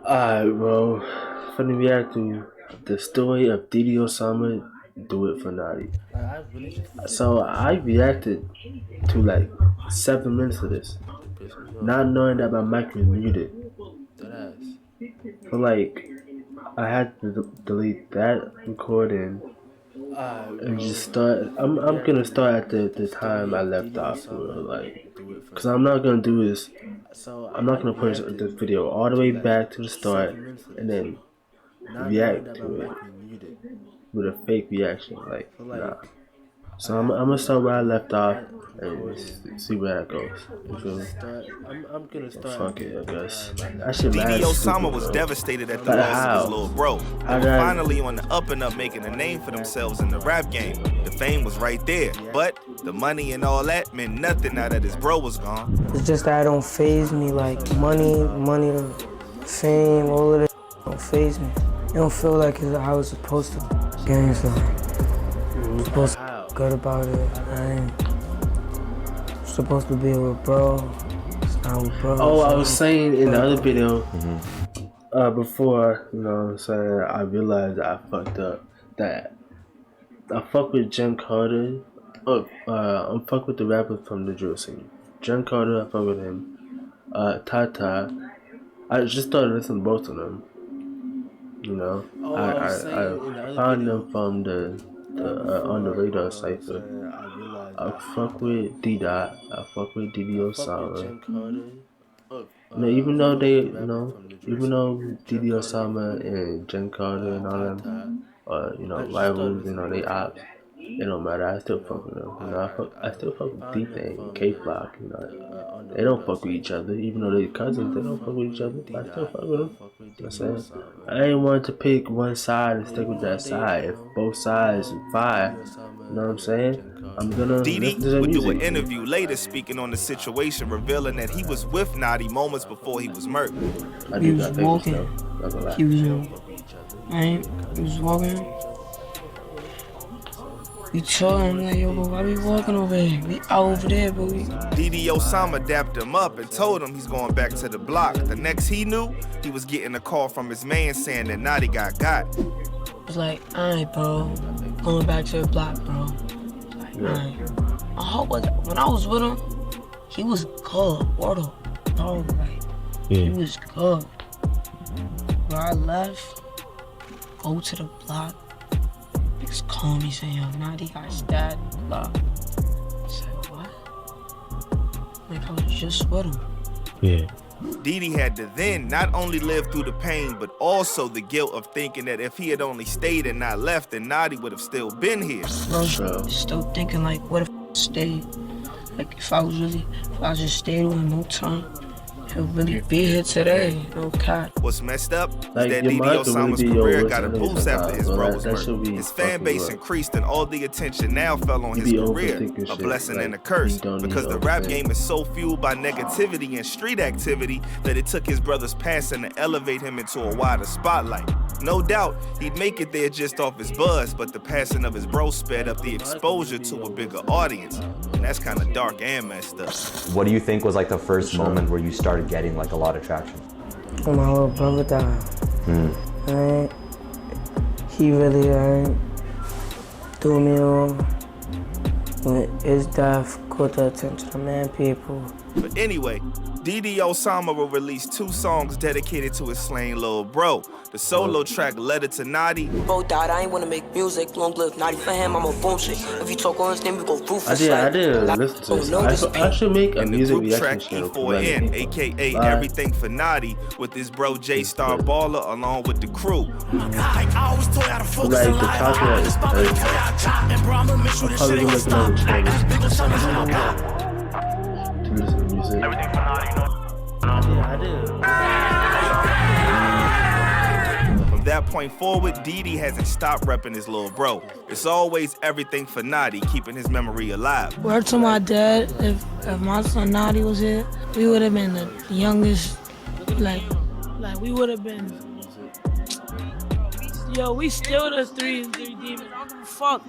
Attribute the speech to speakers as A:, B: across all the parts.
A: Alright, bro. Finna react to the story of Didi Osama. Do it for Notti. So I reacted to like 7 minutes of this, not knowing that my mic was muted. So like, I had to delete that recording and just start. I'm gonna start at the time I left off, for real, like, cause I'm not gonna do this. I'm not gonna push the video all the way back to the start and then react to it with a fake reaction. Like, nah. So I'm gonna start where I left off and see where that goes. You feel me? Well, fuck it, I guess. That shit
B: Didi
A: mad
B: Osama
A: stupid,
B: was
A: bro.
B: devastated at the
A: Like,
B: loss of his
A: how?
B: little bro. They were finally on the up and up, making a name for themselves in the rap game. The fame was right there, but the money and all that meant nothing now that his bro was gone.
C: It's just that it don't faze me. Like money, fame, all of that don't faze me. It don't feel like it's how it's supposed to. Games like supposed to be good about it. I ain't supposed to be with bro. It's not with bro.
A: Oh, I was saying in the other video, before, you know what I'm saying, I realized that I fucked up. That I fuck with Jen Carter. I'm fuck with the rapper from the drill scene. Jen Carter, I fuck with him. Tata. I just started listening to both of them. You know, I found them from the on the radar cipher. I fuck with D Dot. I fuck with Didi Osama. You know, even though they, even though Didi Osama and Jen Carter and all them, rivals, they ops. It don't matter. I still fuck with them. I still fuck with D Thing and K Flock. They don't fuck with each other, even though they're cousins. They don't fuck with each other. But I still fuck with them. I'm saying, I ain't want to pick one side and stick with that side. If both sides are fire, you know what I'm saying? I'm gonna
B: Didi
A: listen to the
B: would
A: music.
B: do an interview later speaking on the situation, revealing that he was with Notti moments before he was murdered.
C: He was walking. He was walking. We chillin', like, yo, bro, why we walking over here? We out over there, bro.
B: Didi Osama dapped him up and told him he's going back to the block. The next he knew, he was getting a call from his man saying that Notti got.
C: I was like, alright, bro, going back to the block, bro. Like, alright. When I was with him, he was good, bro. Like, he was good. When I left, go to the block. Niggas call me saying, yo, Notti got stabbed, blah. I said, what? Like, I was just with him.
D: Yeah.
B: Didi had to then not only live through the pain, but also the guilt of thinking that if he had only stayed and not left, then Notti would have still been here.
C: I was still thinking, like, what if I stayed? Like, if I just stayed with him no time, he'll really be here today, no cap.
B: What's messed up is
A: Like,
B: that
A: your
B: Didi
A: mind could really
B: Osama's
A: be your
B: career
A: worst
B: got a
A: enemy
B: boost after
A: sometimes,
B: his
A: bro.
B: bro was
A: That should
B: murdered.
A: be
B: His fan
A: fucking
B: base
A: rough.
B: increased and all the attention now fell on
A: You
B: his
A: be
B: career.
A: overthinking
B: A
A: shit,
B: blessing
A: like,
B: and a curse,
A: you don't need
B: because
A: to
B: the rap
A: overthink.
B: game is so fueled by negativity and street activity that it took his brother's passing to elevate him into a wider spotlight. No doubt, he'd make it there just off his buzz, but the passing of his bro sped up the exposure to a bigger audience. And that's kind of dark and messed up.
D: What do you think was like the first moment where you started getting like a lot of traction?
C: When my little brother died, he really threw me on. When his death caught the attention of many people.
B: But anyway, Didi Osama will release 2 songs dedicated to his slain little bro. The solo track Letter to Notti.
E: Bro died, I ain't wanna make music. Long live Notti for him, I'm a boom shit. If you talk on his name, we go ruthless.
A: I didn't listen to this. I should make a
B: And the
A: music
B: group
A: reaction
B: track
A: channel.
B: E4N, aka Everything for Notti, with his bro J-Star Baller along with the crew.
A: Like the copyright is crazy. I'll probably be making another channel to listen to music.
B: From that point forward, Didi hasn't stopped repping his little bro. It's always Everything for Notti, keeping his memory alive.
C: Word to my dad, if my son Notti was here, we would have been the youngest, like we would have been Yo, we still the 3-3 demons. I don't give a fuck.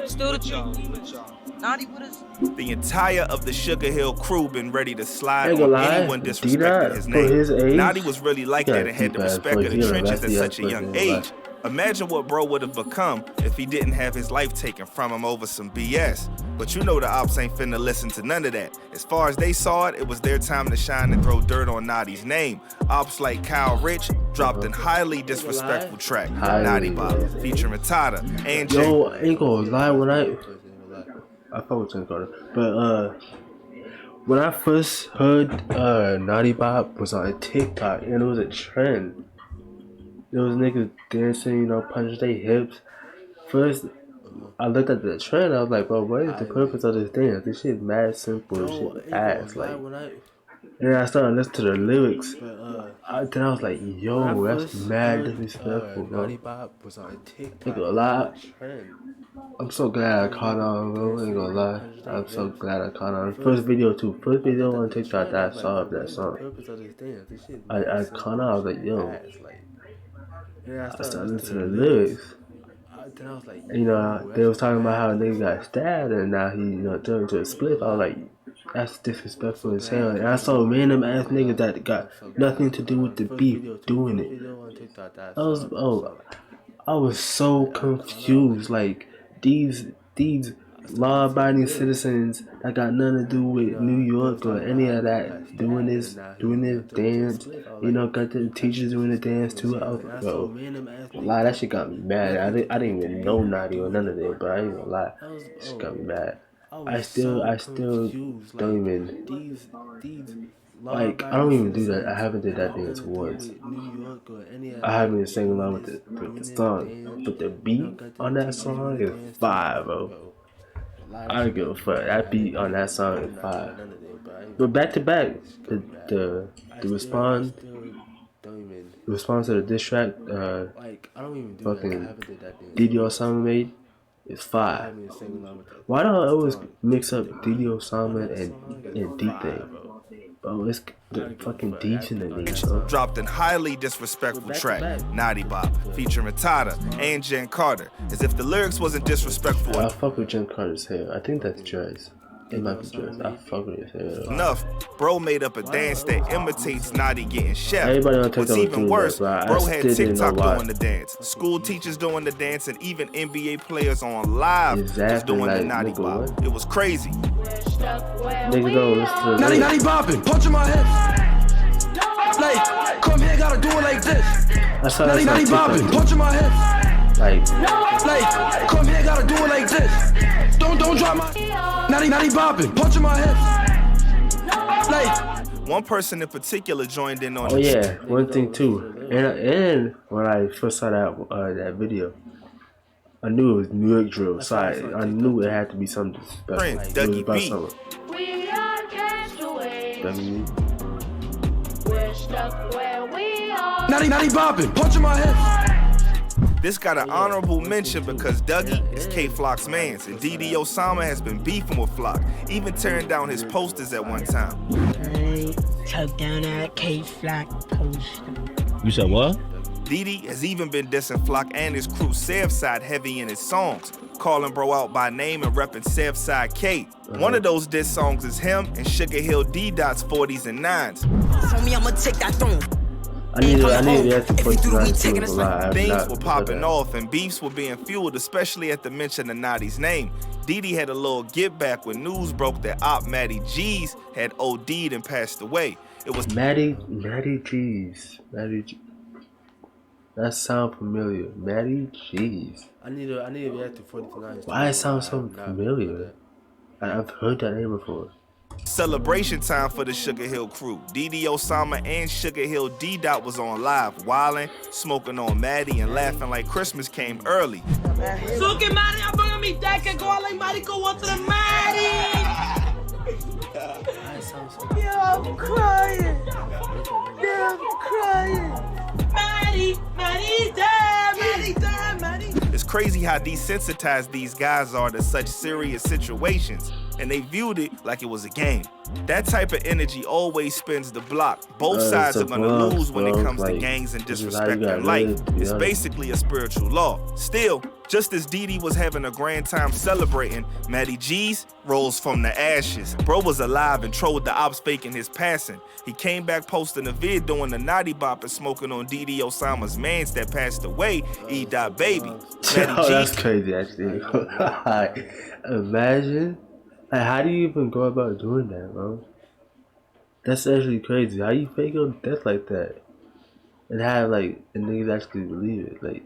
C: Still the 3 demons. Notti with us.
B: The entire of the Sugar Hill crew been ready to slide
A: Ain't
B: on
A: gonna lie,
B: anyone disrespecting his
A: for
B: name.
A: his age,
B: Notti was really like
A: he got
B: that and had the
A: deep ass
B: respect
A: voice.
B: of the
A: He the
B: trenches at
A: nastiest
B: such a young
A: person in
B: age.
A: life.
B: Imagine what bro would have become if he didn't have his life taken from him over some BS. But you know the ops ain't finna listen to none of that. As far as they saw it, it was their time to shine and throw dirt on Notti's name. Ops like Kyle Rich dropped an highly disrespectful track, Notti Bop, featuring Tata and Jay.
A: Yo, I ain't gonna lie, when I fuck with Jen Carter, but when I first heard Notti Bop was on TikTok and it was a trend. There was niggas dancing, you know, punching their hips. First, I looked at the trend. I was like, bro, what is the purpose of this dance? This shit mad simple. This shit ass. Like, and then I started listening to the lyrics. Then I was like, yo, that's mad disrespectful, bro. Ain't gonna lie. I'm so glad I caught on, bro. Ain't gonna lie. I'm so glad I caught on. First video too. First video on TikTok that I saw of that song. I caught on. I was like, yo. I started listening to the lyrics. You know, they was talking about how a nigga got stabbed and now he, you know, turned into a split. I was like, that's disrespectful as hell. And I saw random ass niggas that got nothing to do with the beef doing it. I was so confused. Like, these law-abiding citizens that got nothing to do with New York or any of that doing this dance, you know, got the teachers doing the dance too. I was like, bro, lie, that shit got me mad. I didn't even know Notti or none of that, but I ain't gonna lie, that shit got me mad. I still don't even like. I don't even do that. I haven't did that dance once. I haven't even sang along with the song, but the beat on that song is fire, bro. I don't give a fuck. That beat on that song is fire. But back to back, the response to the diss track, fucking Didi Osama made is fire. Why do I always mix up Didi Osama and D-Thing? Bro, it's the fucking D's in the name, bro.
B: Dropped an highly disrespectful track, Notti Bop, featuring Tata and Jen Carter. As if the lyrics wasn't disrespectful.
A: I fuck with Jen Carter's hair. I think that's dress. It might be dress. I fuck with his hair.
B: Enough, bro made up a dance that imitates Notti getting chef.
A: Everybody on TikTok.
B: What's even worse,
A: that,
B: bro had TikTok doing the dance, school teachers doing the dance, and even NBA players on live was doing the Notti Bop. It was crazy.
A: Niggas don't listen to
F: Notti bopping, punch in my head. Like, come here, gotta do it like this. Notti bopping, punch in my head.
A: Like,
F: come here, gotta do it like this. Don't drop my. Notti bopping, punch in my head. Like.
B: One person in particular joined in on.
A: Oh yeah, one thing too, and when I first saw that video, I knew it was New York drill. So I knew it had to be something special. It was about something.
G: We are castaways. We're stuck where we are.
F: Notti bopping, punch in my head.
B: This got an honorable mention because Dougie is K-Flock's mans, and Didi Osama has been beefing with Flock, even tearing down his posters at one time.
C: Hey, took down that K-Flock poster.
H: You said what?
B: Didi has even been dissing Flock and his crew Sevside heavy in his songs, calling bro out by name and repping Sevside K. One of those diss songs is him and Sugar Hill D-Dot's 40s and 9s.
E: Homie, I'ma take that throne.
A: I need that to put
B: Things were popping off and beefs were being fueled, especially at the mention of Notti's name. Didi had a little get back when news broke that Op Matty G's had OD'd and passed away. It was
A: Matty G's. That sound familiar. Matty G's. I need to react to 49. Why it sound so familiar? I've heard that name before.
B: celebration time for the Sugar Hill crew. Didi Osama and Sugar Hill D-Dot was on live, wildin', smoking on Maddie and laughing like Christmas came early.
C: So que Maddie, I'm bringing me that can go out like Maddie, go on to the Maddie. Yo, I'm crying. Yeah, I'm crying. Maddie, Maddie.
B: It's crazy how desensitized these guys are to such serious situations. and they viewed it like it was a game. That type of energy always spins the block. Both sides are gonna lose when it comes to gangs and disrespect in life. It's basically a spiritual law. Still, just as Didi was having a grand time celebrating, Matty G's rose from the ashes. Bro was alive and trolled the ops faking his passing. He came back posting a vid doing the Notti bop and smoking on Didi Osama's mans that passed away, E.Baby.
A: That's crazy, actually. Imagine. Like, how do you even go about doing that, bro? That's actually crazy. How you fake your death like that? And have, like, the niggas actually believe it. Like,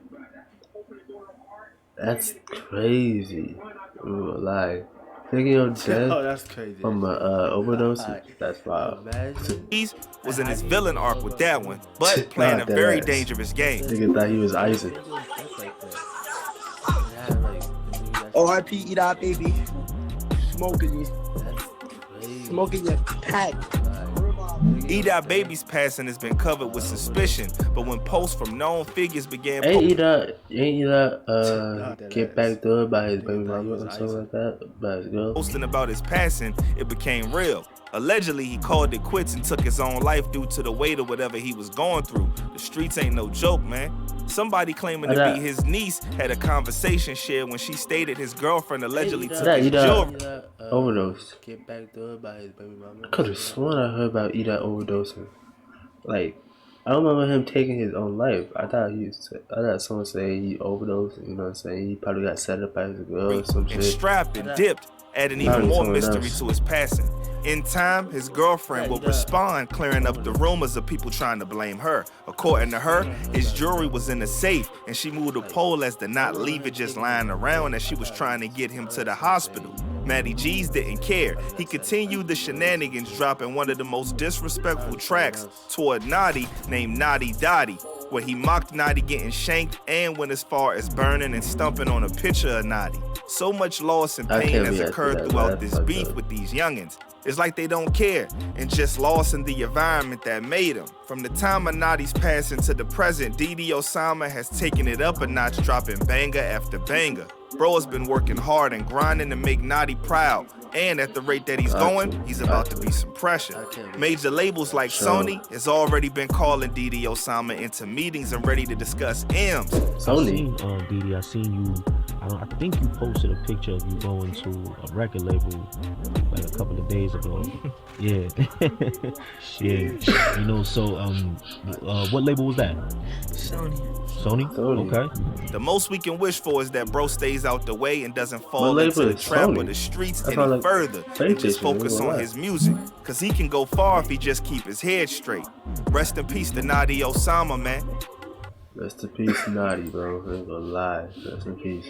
A: that's crazy. Like, faking your death that's crazy. From a overdose, that's wild.
B: He was in his villain arc with that one, but playing a very dangerous game.
A: Nigga thought he was Isaac.
H: R.I.P. E.Baby. Smoking your pack.
B: E.Baby's passing has been covered with suspicion, but when posts from known figures began
A: ain't get back door by his baby mama or something like that, by his girl.
B: Posting about his passing, it became real. Allegedly, he called it quits and took his own life due to the weight of whatever he was going through. The streets ain't no joke, man. Somebody claiming to be his niece had a conversation shared when she stated his girlfriend allegedly took his jewelry.
A: Overdose. Get back door by his baby mama. I could have sworn I heard about overdosing. Like, I don't remember him taking his own life. I thought someone say he overdosed. You know what I'm saying? He probably got set up by his girl or some shit.
B: And strapped and dipped, adding even more mystery to his passing. In time, his girlfriend would respond, clearing up the rumors of people trying to blame her. According to her, his jewelry was in the safe, and she moved a pole as to not leave it just lying around as she was trying to get him to the hospital. Matty G's didn't care. He continued the shenanigans, dropping one of the most disrespectful tracks toward Notti named Notti Dotty, where he mocked Notti getting shanked and went as far as burning and stumping on a picture of Notti. So much loss and pain has occurred throughout this beef with these youngins. It's like they don't care and just lost in the environment that made them. From the time of Notti's passing to the present, Didi Osama has taken it up a notch, dropping banger after banger. Bro has been working hard and grinding to make Notti proud. And at the rate that he's going, he's about to be some pressure. Major labels like Sony has already been calling Didi Osama into meetings and ready to discuss M's.
A: Sony?
I: Didi, I seen you. I think you posted a picture of you going to a record label like a couple of days ago. Yeah. Yeah. You know, so what label was that? Sony? Okay.
B: The most we can wish for is that bro stays out the way and doesn't fall into the trap of the streets any further and just focus on his music. Cause he can go far if he just keep his head straight. Rest in peace to Notti Osama, man.
A: Rest in peace, Notti, bro. I ain't gonna lie. Rest in peace.